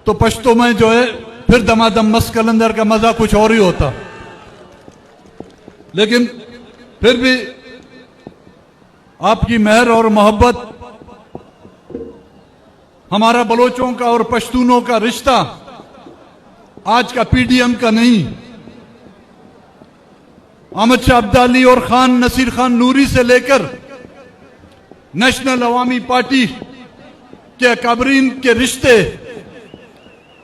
तो पश्तो में जो है फिर दमादम मस्त कलंदर का मजा कुछ और ही होता। लेकिन फिर भी आपकी मेहर और मोहब्बत, हमारा बलोचों का और पश्तूनों का रिश्ता आज का पीडीएम का नहीं, अहमद शाह अब्दाली और खान नसीर खान नूरी से लेकर नेशनल अवामी पार्टी के अकाबरीन के रिश्ते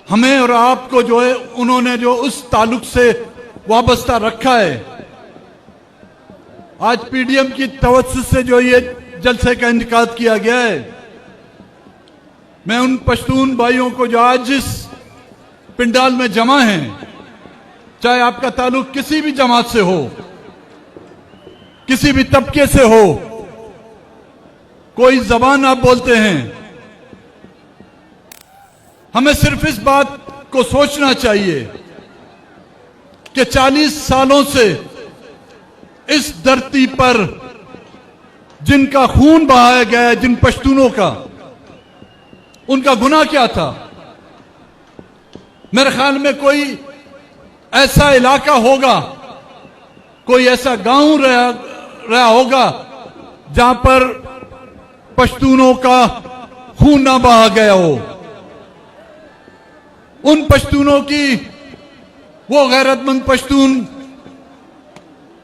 हमें और आपको जो है उन्होंने जो उस ताल्लुक से वाबस्ता रखा है। आज पीडीएम की तवज्जुह से जो ये जलसे का इंतकाद किया गया है, मैं उन पश्तून भाइयों को जो आज इस पिंडाल में जमा हैं, चाहे आपका ताल्लुक किसी भी जमात से हो, किसी भी तबके से हो, कोई जबान आप बोलते हैं, हमें सिर्फ इस बात को सोचना चाहिए कि 40 सालों से इस धरती पर जिनका खून बहाया गया है, जिन पश्तूनों का, उनका गुनाह क्या था। मेरे ख्याल में कोई ऐसा इलाका होगा, कोई ऐसा गांव रहा होगा जहां पर पश्तूनों का खून ना बहा गया हो। उन पश्तूनों की, वो गैरतमंद पश्तून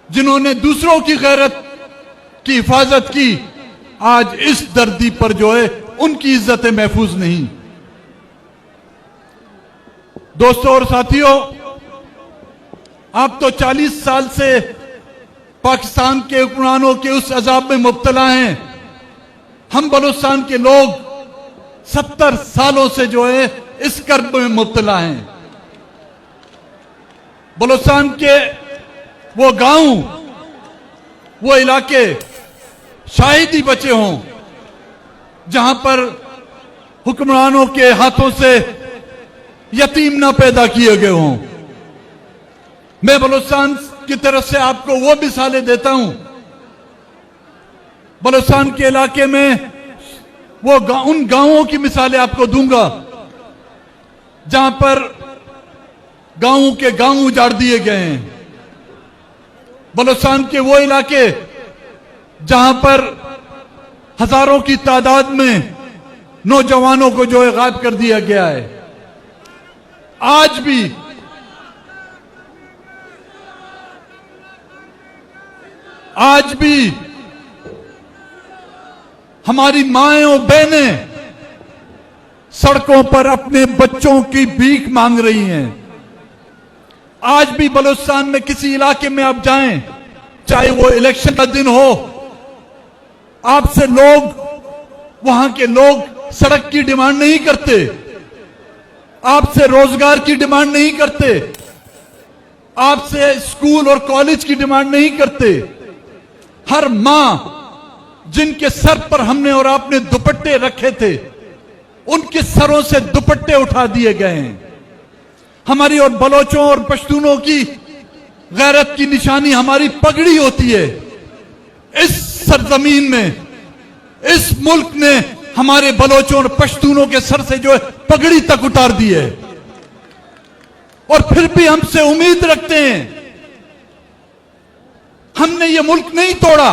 जिन्होंने दूसरों की गैरत की हिफाजत की, आज इस धरती पर जो है उनकी इज्जतें महफूज नहीं। दोस्तों और साथियों, आप तो 40 साल से पाकिस्तान के हुक्मरानों के उस अजाब में मुब्तला हैं। हम बलूचिस्तान के लोग 70 सालों से जो है इस कर्ब में मुब्तला हैं। बलूचिस्तान के वो गांव, वो इलाके शायद ही बचे हों जहां पर हुक्मरानों के हाथों से यतीम ना पैदा किए गए हों। मैं बलूचिस्तान की तरफ से आपको वो मिसालें देता हूं। बलूचिस्तान के इलाके में वो उन गांवों की मिसालें आपको दूंगा जहां पर गांवों के गांव उजाड़ दिए गए हैं। बलूचिस्तान के वो इलाके जहां पर हजारों की तादाद में नौजवानों को जो है गायब कर दिया गया है। आज भी हमारी माएं और बहनें सड़कों पर अपने बच्चों की भीख मांग रही हैं। आज भी बलूचिस्तान में किसी इलाके में आप जाएं, चाहे वो इलेक्शन का दिन हो, आपसे लोग, वहां के लोग सड़क की डिमांड नहीं करते, आपसे रोजगार की डिमांड नहीं करते, आपसे स्कूल और कॉलेज की डिमांड नहीं करते। हर मां जिनके सर पर हमने और आपने दुपट्टे रखे थे, उनके सरों से दुपट्टे उठा दिए गए हैं। हमारी और बलोचों और पश्तूनों की गैरत की निशानी हमारी पगड़ी होती है। इस सरजमीन में, इस मुल्क ने हमारे बलोचों और पश्तूनों के सर से जो है पगड़ी तक उतार दी है, और फिर भी हमसे उम्मीद रखते हैं। हमने ये मुल्क नहीं तोड़ा।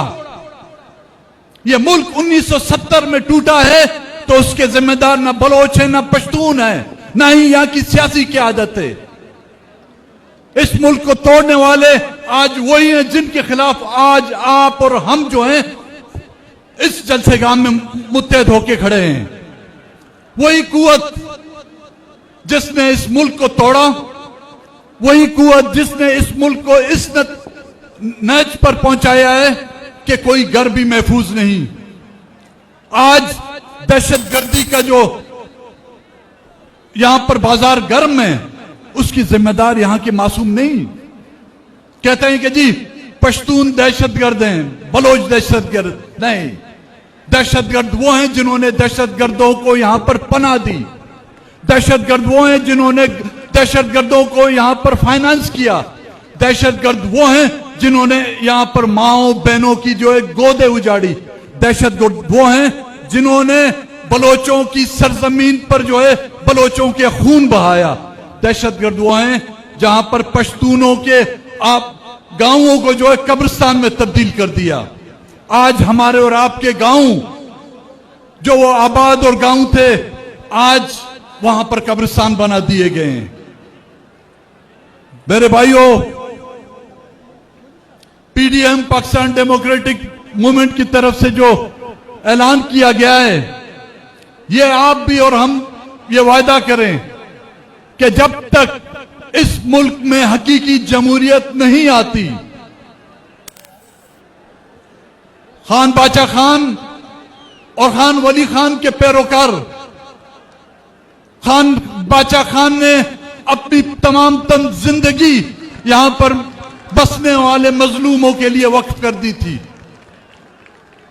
ये मुल्क 1970 में टूटा है तो उसके जिम्मेदार ना बलोच है, ना पश्तून है, ना ही यहां की सियासी क़यादत है। इस मुल्क को तोड़ने वाले आज वही हैं जिनके खिलाफ आज आप और हम जो हैं इस जलसेगाम में मुत्तहद होके खड़े हैं। वही कुव्वत जिसने इस मुल्क को तोड़ा, वही कुव्वत जिसने इस मुल्क को इस नज पर पहुंचाया है कि कोई घर भी महफूज नहीं। आज दहशतगर्दी का जो यहां पर बाजार गर्म है, उसकी जिम्मेदार यहां के मासूम नहीं। कहते हैं कि जी पश्तून दहशतगर्द हैं, बलोच दहशतगर्द नहीं। दहशतगर्द वो हैं जिन्होंने दहशतगर्दों को यहां पर पनाह दी। दहशतगर्द वो हैं जिन्होंने दहशतगर्दों को यहां पर फाइनेंस किया। दहशतगर्द वो हैं जिन्होंने यहां पर माओ बहनों की जो है गोदे उजाड़ी। दहशतगर्द वो हैं जिन्होंने बलोचों की सरजमीन पर जो है बलोचों के खून बहाया। दहशतगर्द वो हैं जहां पर पश्तूनों के आप गांवों को जो है कब्रिस्तान में तब्दील कर दिया। आज हमारे और आपके गांव जो वो आबाद और गांव थे, आज वहां पर कब्रिस्तान बना दिए गए हैं। मेरे भाइयों, पीडीएम पाकिस्तान डेमोक्रेटिक मूवमेंट की तरफ से जो ऐलान किया गया है, ये आप भी और हम ये वायदा करें कि जब तक इस मुल्क में हकीकी जमहूरियत नहीं आती, खान बादशाह खान और खान वली खान के पैरोकार, खान बादशाह खान ने अपनी तमाम जिंदगी यहां पर बसने वाले मजलूमों के लिए वक्फ कर दी थी।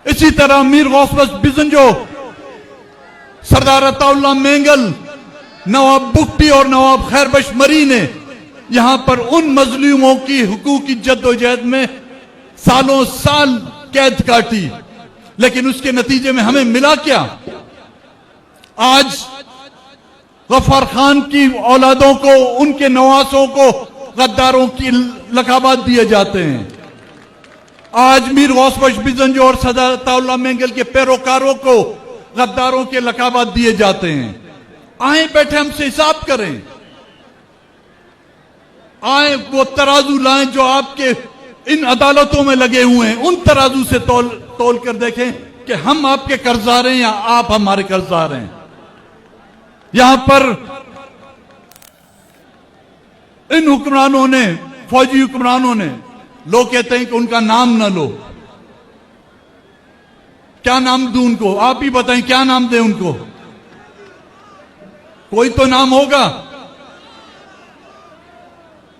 इसी तरह मीर गौस बख्श बिजंजो, सरदार अताउल्लाह मेंगल, नवाब बुगटी और नवाब खैरबख्श मरी ने यहां पर उन मजलूमों की हुकूक की जद्दोजहद में सालों साल कैद काटी, लेकिन उसके नतीजे में हमें मिला क्या? आज गफ्फार खान की औलादों को, उनके नवासों को गद्दारों की लकाबात दिए जाते हैं। आज मीर गौस बख्श बिजंजो और सरदार अताउल्लाह मेंगल के पैरोकारों को गद्दारों के लकाबात दिए जाते हैं। आए बैठे हमसे हिसाब करें, आए वो तराजू लाएं जो आपके इन अदालतों में लगे हुए हैं, उन तराजू से तोल कर देखें कि हम आपके कर्जदार हैं या आप हमारे कर्जदार हैं। यहां पर इन हुक्मरानों ने, फौजी हुक्मरानों ने, लोग कहते हैं कि उनका नाम न लो। क्या नाम दूं उनको? आप ही बताएं, क्या नाम दें उनको? कोई तो नाम होगा।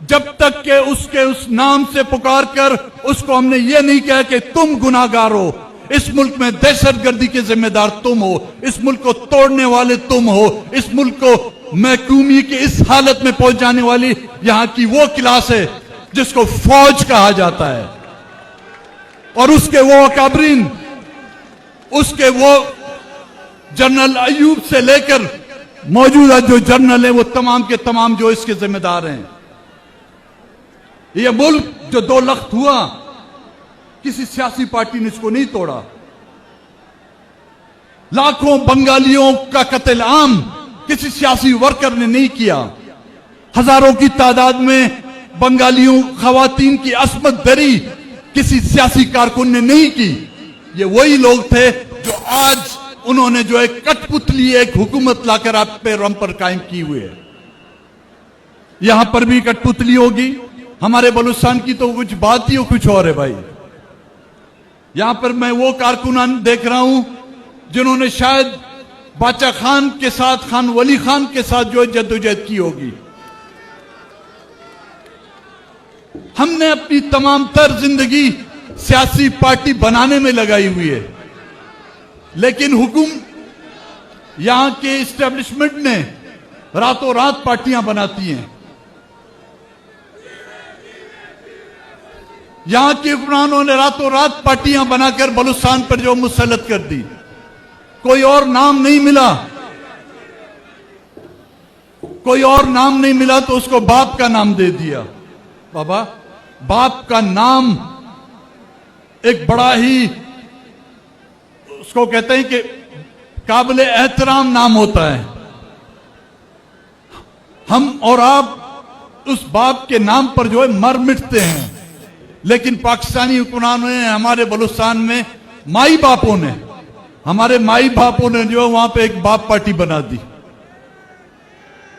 जब तक के उसके उस नाम से पुकार कर उसको हमने ये नहीं कहा कि तुम गुनाहगार हो, इस मुल्क में दहशतगर्दी के जिम्मेदार तुम हो, इस मुल्क को तोड़ने वाले तुम हो, इस मुल्क को महकूमी की इस हालत में पहुंचाने वाली यहां की वो क्लास है जिसको फौज कहा जाता है, और उसके वो अकाबरीन, उसके वो जनरल अयूब से लेकर मौजूदा जो जनरल है, वो तमाम के तमाम जो इसके जिम्मेदार हैं। ये मुल्क जो 2 लख्त हुआ, किसी सियासी पार्टी ने इसको नहीं तोड़ा। लाखों बंगालियों का कत्ल आम किसी सियासी वर्कर ने नहीं किया। हजारों की तादाद में बंगालियों खवातीन की अस्मत दरी किसी सियासी कारकुन ने नहीं की। ये वही लोग थे जो आज उन्होंने जो एक कठपुतली एक हुकूमत लाकर आप पे रम पर कायम की हुई है। यहां पर भी कठपुतली होगी। हमारे बलूचिस्तान की तो कुछ बात ही कुछ और है भाई। यहां पर मैं वो कारकुनान देख रहा हूं जिन्होंने शायद बादशाह खान के साथ, खान वली खान के साथ जो जद्दोजहद की होगी। हमने अपनी तमाम तर जिंदगी सियासी पार्टी बनाने में लगाई हुई है, लेकिन हुकुम यहां के इस्टेब्लिशमेंट ने रातों रात पार्टियां बनाती हैं। यहां के हुक्मरानों ने रातों रात पार्टियां बनाकर बलूचिस्तान पर जो मुसल्लत कर दी। कोई और नाम नहीं मिला, कोई और नाम नहीं मिला तो उसको बाप का नाम दे दिया। बाबा, बाप का नाम एक बड़ा ही, उसको कहते हैं कि काबिल एहतराम नाम होता है। हम और आप उस बाप के नाम पर जो है मर मिटते हैं, लेकिन पाकिस्तानी हुक्मरानों ने, हमारे बलूचिस्तान में माई बापों ने, हमारे माई बापों ने जो है वहां पे एक बाप पार्टी बना दी।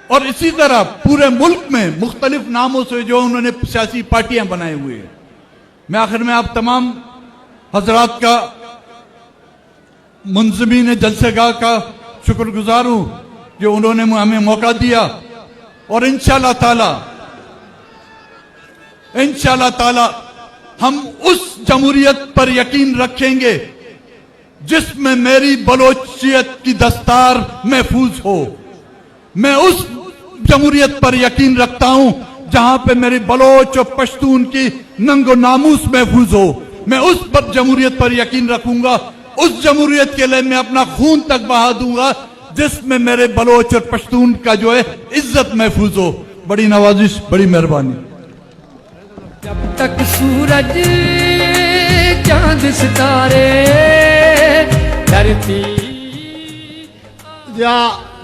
और इसी तरह पूरे मुल्क में मुख्तलिफ नामों से जो उन्होंने सियासी पार्टियां बनाई हुई है। मैं आखिर में आप तमाम हजरात का, मुंजमीन जलसेगाह का शुक्रगुजार हूं जो उन्होंने हमें मौका दिया। और इंशाअल्लाह ताला हम उस जमहूरियत पर यकीन रखेंगे जिसमें मेरी बलोचियत की दस्तार महफूज हो। मैं उस जमहूरियत पर यकीन रखता हूं जहां पे मेरी बलोच और पश्तून की नंगो नामूस महफूज हो। मैं उस पर जमहूरियत पर यकीन रखूंगा। उस जमहूरियत के लिए मैं अपना खून तक बहा दूंगा जिसमें मेरे बलोच और पश्तून का जो है इज्जत महफूज हो। बड़ी नवाजिश, बड़ी मेहरबानी। जब तक सूरज चांद सितारे धरती या